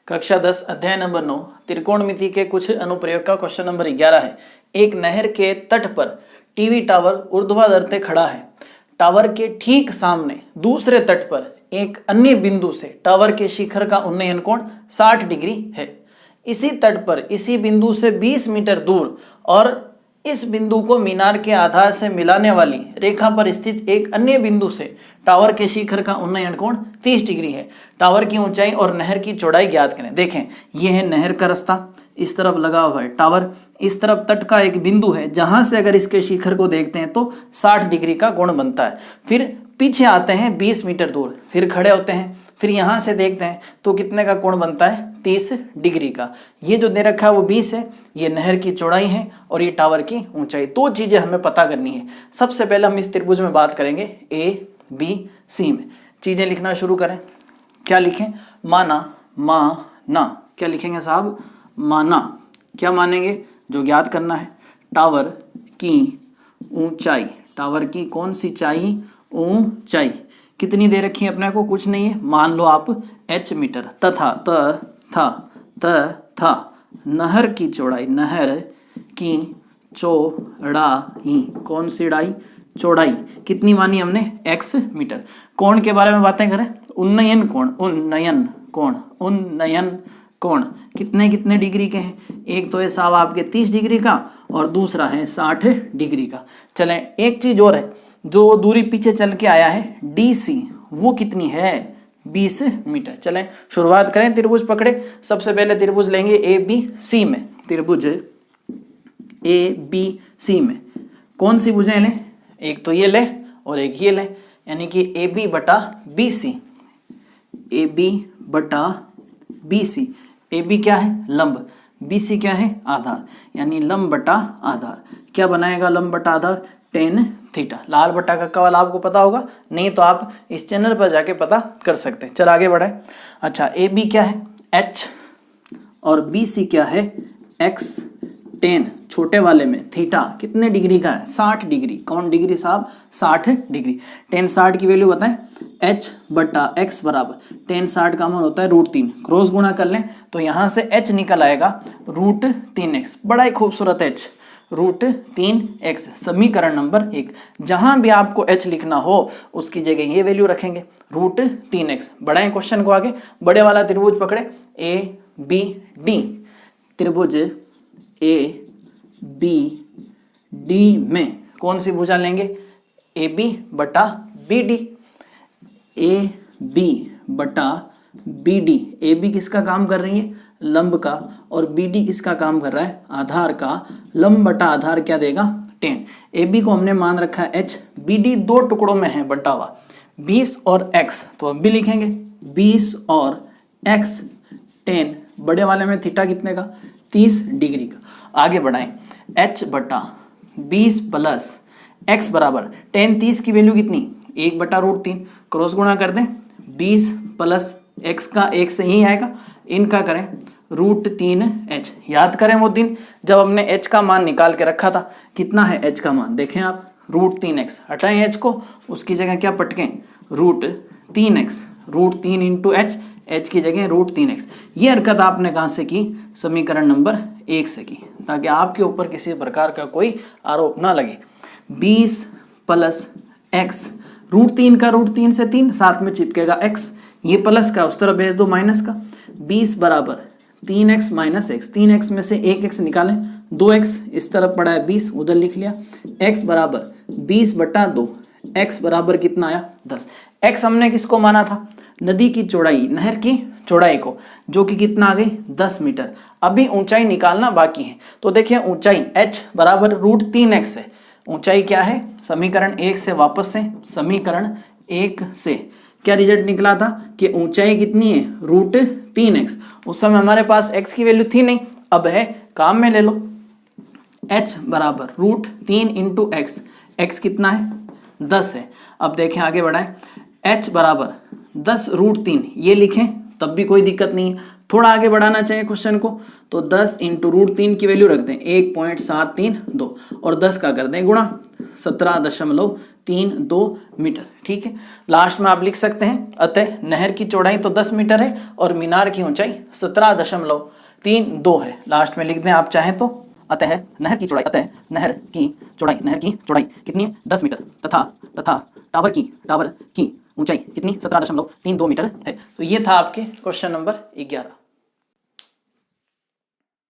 कक्षा 10 अध्याय नंबर 9 त्रिकोणमिति के कुछ अनुप्रयोग का क्वेश्चन नंबर 11 है। एक नहर के तट पर टीवी टावर ऊर्ध्वाधर खड़ा है। टावर के ठीक सामने दूसरे तट पर एक अन्य बिंदु से टावर के शिखर का उन्नयन कोण 60 डिग्री है। इसी तट पर इसी बिंदु से 20 मीटर दूर और इस बिंदु को मीनार के आधार से मिलाने वाली रेखा पर स्थित एक अन्य बिंदु से टावर के शिखर का उन्नयन कोण 30 डिग्री है। टावर की ऊंचाई और नहर की चौड़ाई ज्ञात करें। देखें, यह है नहर का रास्ता, इस तरफ लगा हुआ है टावर, इस तरफ तट का एक बिंदु है जहां से अगर इसके शिखर को देखते हैं तो 60 डिग्री का कोण बनता है। फिर पीछे आते हैं 20 मीटर दूर, फिर खड़े होते हैं, फिर यहां से देखते हैं तो कितने का कोण बनता है 30 डिग्री का। ये जो दे रखा है वो 20 है, ये नहर की चौड़ाई है और ये टावर की ऊंचाई। दो चीजें हमें पता करनी है। सबसे पहले हम इस त्रिभुज में बात करेंगे ए बी सी में। चीजें लिखना शुरू करें। क्या लिखें? माना, माना। क्या लिखेंगे साहब? माना। क्या मानेंगे? जो ज्ञात करना है, टावर की ऊंचाई। टावर की कौन सी चाई? ऊंचाई कितनी दे रखी है अपने को? कुछ नहीं है, मान लो आप h मीटर। तथा नहर की चौड़ाई। नहर की चौड़ाई कौन सी चौड़ाई? चौड़ाई कितनी मानी हमने? x metre. कोण के बारे में बातें करें, उन्नयन कोण। उन्नयन कोण, उन्नयन कोण कितने कितने डिग्री के हैं? एक तो है साहब आपके 30 डिग्री का और दूसरा है 60 डिग्री का। चलें, एक चीज और है, जो दूरी पीछे चल के आया है DC, वो कितनी है? 20 मीटर। चलें शुरुआत करें। त्रिभुज पकड़े। सबसे पहले त्रिभुज लेंगे ABC में। त्रिभुज ABC में कौन सी भुजाएं लें? एक तो ये ले और एक ये ले, यानी कि AB बटा BC। AB बटा BC। AB क्या है? लंब। BC क्या है? आधार, यानी लंब बटा आधार। क्या बनाएगा लंब बटा आधार? tan theta. लाल बटा कक्का वाला आपको पता होगा, नहीं तो आप इस चैनल पर जाके पता कर सकते हैं। चल आगे बढ़े। अच्छा, AB क्या है? H और BC क्या है? X। tan छोटे वाले में थीटा कितने डिग्री का है? 60 डिग्री। कौन डिग्री साहब? 60 डिग्री। tan 60 की वैल्यू बताएं। h बटा x बराबर tan 60 का मान होता है √3। क्रॉस गुणा कर लें तो यहाँ से h निकल आएगा √3x। बड़ा ही खूबसूरत h, √3x। समीकरण नंबर 1। जहां भी आपको h लिखना हो उसकी जगह ये वैल्यू रखेंगे, √3x। बढ़ाएं क्वेश्चन को आगे। बड़े वाला त्रिभुज पकड़े, ABD। त्रिभुज ABD में कौन सी भुजा लेंगे? AB बटा BD। AB बटा BD। AB किसका काम कर रही है? लंब का। और BD किसका काम कर रहा है? आधार का। लंब बटा आधार क्या देगा? tan। AB को हमने मान रखा है h, BD दो टुकड़ों में है बटा हुआ, 20 और x। तो अब भी लिखेंगे 20 और x। tan बड़े वाले में थीटा कितने का? 30 डिग्री का। आगे बढ़ाएं। h बटा 20 प्लस x बराबर tan 30 की वैल्यू कितनी? 1 बटा √3। क्रॉस गुणा कर दें, 20 प्लस x का 1 से ही आएगा, इनका करें √3h। याद करें वो दिन जब हमने h का मान निकाल के रखा था। कितना है h का मान? देखें आप, √3x। हटाएं h को, उसकी जगह क्या पटकें? √3x। √3 इंटू h, h की जगह √3x। ये हरकत आपने कहाँ से की? समीकरण नंबर 1 से की, ताकि आपके ऊपर किसी प्रकार का कोई आरोप ना लगे। 20 प्लस x, √3 का √3 से 3 साथ में चिपकेगा x, ये प्लस का उस तरफ भेज दो माइनस का। 20 बराबर 3x माइनस x। 3x में से 1x निकालें, 2x इस तरफ पड़ा है 20, उधर लिख लिया। x बराबर 20 बटा 2। x बराबर कितना आया? 10। x हमने किसको माना था? नदी की चौड़ाई, नहर की चौड़ाई को, जो कि कितना आ गई? 10 मीटर। अभी ऊंचाई निकालना बाकी है। तो देखिए ऊंचाई h बराबर √3x है। ऊंचाई क्या है? समीकरण 1 से वापस से, समीकरण 1 से क्या रिजल्ट निकला था कि ऊंचाई कितनी है? √3x। उस समय हमारे पास x की वैल्यू थी नहीं, अब है, काम में ले लो। h बराबर √3 इंटू x। x कितना है? 10 है। अब देखें आगे बढ़ाएं। h बराबर 10 √3 ये लिखें तब भी कोई दिक्कत नहीं है। थोड़ा आगे बढ़ाना चाहिए क्वेश्चन को, तो 10 इंटू √3 की वैल्यू रख दें 1.732 और 10 का कर दें गुणा, 17.3 मीटर। ठीक है, लास्ट में आप लिख सकते हैं अतः नहर की चौड़ाई तो 10 मीटर है और मीनार की ऊंचाई 17.32 है। लास्ट में लिख दें आप चाहें तो, अतः नहर की चौड़ाई कितनी है 10 मीटर तथा टावर की ऊंचाई कितनी 17.32 मीटर है। तो ये था आपके क्वेश्चन नंबर 11।